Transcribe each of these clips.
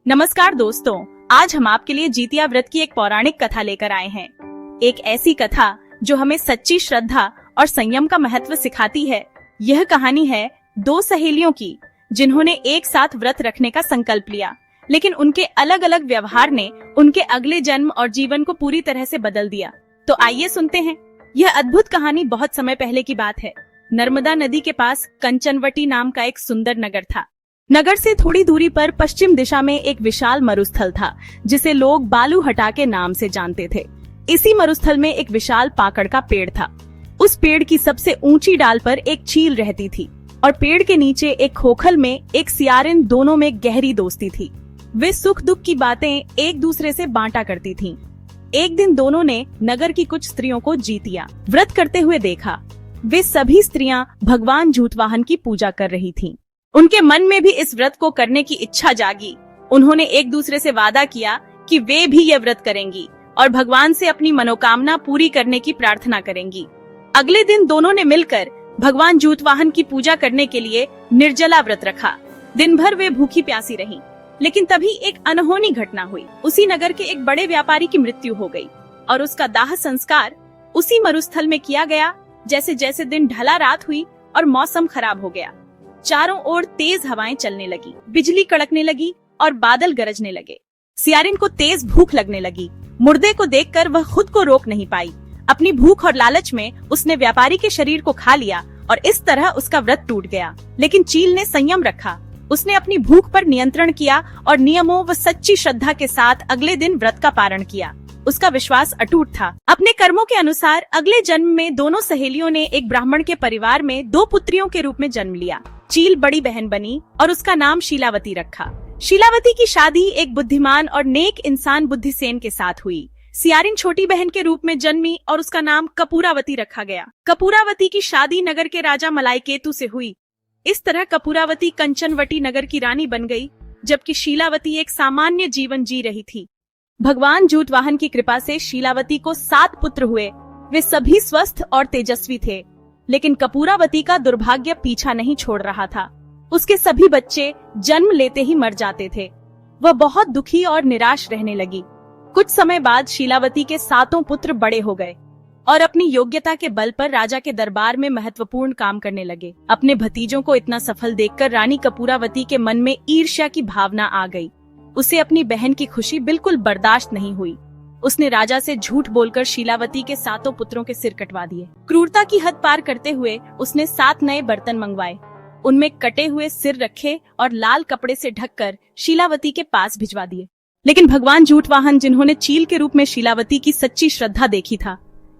नमस्कार दोस्तों, आज हम आपके लिए जितिया व्रत की एक पौराणिक कथा लेकर आए हैं। एक ऐसी कथा जो हमें सच्ची श्रद्धा और संयम का महत्व सिखाती है। यह कहानी है दो सहेलियों की जिन्होंने एक साथ व्रत रखने का संकल्प लिया, लेकिन उनके अलग अलग व्यवहार ने उनके अगले जन्म और जीवन को पूरी तरह से बदल दिया। तो आइए सुनते हैं। यह अद्भुत कहानी बहुत समय पहले की बात है। नर्मदा नदी के पास कंचनवटी नाम का एक सुंदर नगर था। नगर से थोड़ी दूरी पर पश्चिम दिशा में एक विशाल मरुस्थल था, जिसे लोग बालू हटा के नाम से जानते थे। इसी मरुस्थल में एक विशाल पाकड़ का पेड़ था। उस पेड़ की सबसे ऊंची डाल पर एक चील रहती थी और पेड़ के नीचे एक खोखल में एक सियारिन, दोनों में गहरी दोस्ती थी। वे सुख दुख की बातें एक दूसरे से बांटा करती थीं। एक दिन दोनों ने नगर की कुछ स्त्रियों को जितिया व्रत करते हुए देखा। वे सभी स्त्रियां भगवान झूठवाहन की पूजा कर रही थीं। उनके मन में भी इस व्रत को करने की इच्छा जागी। उन्होंने एक दूसरे से वादा किया कि वे भी यह व्रत करेंगी और भगवान से अपनी मनोकामना पूरी करने की प्रार्थना करेंगी। अगले दिन दोनों ने मिलकर भगवान झूठवाहन की पूजा करने के लिए निर्जला व्रत रखा। दिन भर वे भूखी प्यासी रहीं, लेकिन तभी एक अनहोनी घटना हुई। उसी नगर के एक बड़े व्यापारी की मृत्यु हो गई और उसका दाह संस्कार उसी मरुस्थल में किया गया। जैसे जैसे दिन ढला, रात हुई और मौसम खराब हो गया। चारों ओर तेज हवाएं चलने लगी, बिजली कड़कने लगी और बादल गरजने लगे। सियारिन को तेज भूख लगने लगी। मुर्दे को देखकर वह खुद को रोक नहीं पाई। अपनी भूख और लालच में उसने व्यापारी के शरीर को खा लिया और इस तरह उसका व्रत टूट गया। लेकिन चील ने संयम रखा। उसने अपनी भूख पर नियंत्रण किया और नियमों व सच्ची श्रद्धा के साथ अगले दिन व्रत का पारण किया। उसका विश्वास अटूट था। अपने कर्मों के अनुसार अगले जन्म में दोनों सहेलियों ने एक ब्राह्मण के परिवार में दो पुत्रियों के रूप में जन्म लिया। चील बड़ी बहन बनी और उसका नाम शीलावती रखा। शीलावती की शादी एक बुद्धिमान और नेक इंसान बुद्धिसेन के साथ हुई। सियारिन छोटी बहन के रूप में जन्मी और उसका नाम कपूरावती रखा गया। कपूरावती की शादी नगर के राजा मलाईकेतु से हुई। इस तरह कपूरावती कंचनवटी नगर की रानी बन गई, जबकि शीलावती एक सामान्य जीवन जी रही थी। भगवान झूठवाहन की कृपा से शीलावती को 7 पुत्र हुए। वे सभी स्वस्थ और तेजस्वी थे, लेकिन कपूरावती का दुर्भाग्य पीछा नहीं छोड़ रहा था। उसके सभी बच्चे जन्म लेते ही मर जाते थे। वह बहुत दुखी और निराश रहने लगी। कुछ समय बाद शीलावती के 7 पुत्र बड़े हो गए और अपनी योग्यता के बल पर राजा के दरबार में महत्वपूर्ण काम करने लगे। अपने भतीजों को इतना सफल देखकर रानी कपूरावती के मन में ईर्ष्या की भावना आ गई। उसे अपनी बहन की खुशी बिल्कुल बर्दाश्त नहीं हुई। उसने राजा से झूठ बोलकर शीलावती के 7 पुत्रों के सिर कटवा दिए। क्रूरता की हद पार करते हुए उसने 7 नए बर्तन मंगवाए, उनमें कटे हुए सिर रखे और लाल कपड़े से ढककर शीलावती के पास भिजवा दिए। लेकिन भगवान झूठवाहन, जिन्होंने चील के रूप में शीलावती की सच्ची श्रद्धा देखी था,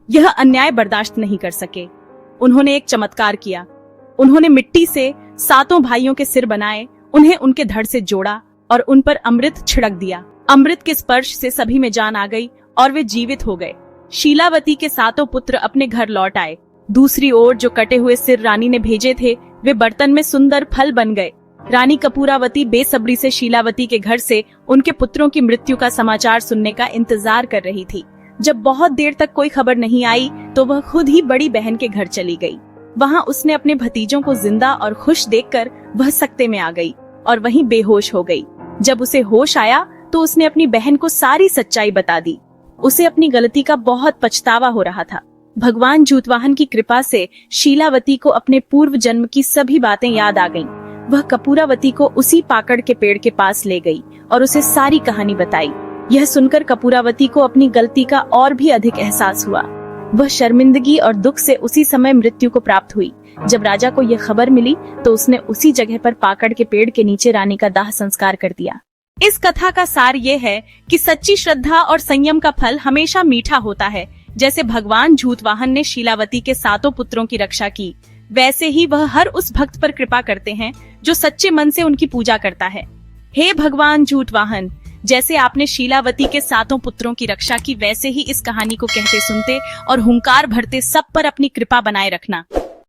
यह अन्याय बर्दाश्त नहीं कर सके। उन्होंने एक चमत्कार किया। उन्होंने मिट्टी से 7 भाइयों के सिर बनाए, उन्हें उनके धड़ से जोड़ा और उन पर अमृत छिड़क दिया। अमृत के स्पर्श से सभी में जान आ गई और वे जीवित हो गए। शीलावती के 7 पुत्र अपने घर लौट आए। दूसरी ओर जो कटे हुए सिर रानी ने भेजे थे, वे बर्तन में सुंदर फल बन गए। रानी कपूरावती बेसब्री से शीलावती के घर से उनके पुत्रों की मृत्यु का समाचार सुनने का इंतजार कर रही थी। जब बहुत देर तक कोई खबर नहीं आई, तो वह खुद ही बड़ी बहन के घर चली गई। वहाँ उसने अपने भतीजों को जिंदा और खुश देखकर वह सकते में आ गई और वहीं बेहोश हो गई। जब उसे होश आया तो उसने अपनी बहन को सारी सच्चाई बता दी। उसे अपनी गलती का बहुत पछतावा हो रहा था। भगवान झूठवाहन की कृपा से शीलावती को अपने पूर्व जन्म की सभी बातें याद आ गईं। वह कपूरावती को उसी पाकड़ के पेड़ के पास ले गई और उसे सारी कहानी बताई। यह सुनकर कपूरावती को अपनी गलती का और भी अधिक एहसास हुआ। वह शर्मिंदगी और दुख से उसी समय मृत्यु को प्राप्त हुई। जब राजा को यह खबर मिली तो उसने उसी जगह पर पाकड़ के पेड़ के नीचे रानी का दाह संस्कार कर दिया। इस कथा का सार ये है कि सच्ची श्रद्धा और संयम का फल हमेशा मीठा होता है। जैसे भगवान झूठवाहन ने शीलावती के 7 पुत्रों की रक्षा की, वैसे ही वह हर उस भक्त पर कृपा करते हैं जो सच्चे मन से उनकी पूजा करता है। हे भगवान झूठवाहन, जैसे आपने शीलावती के 7 पुत्रों की रक्षा की, वैसे ही इस कहानी को कहते सुनते और हुंकार भरते सब पर अपनी कृपा बनाए रखना।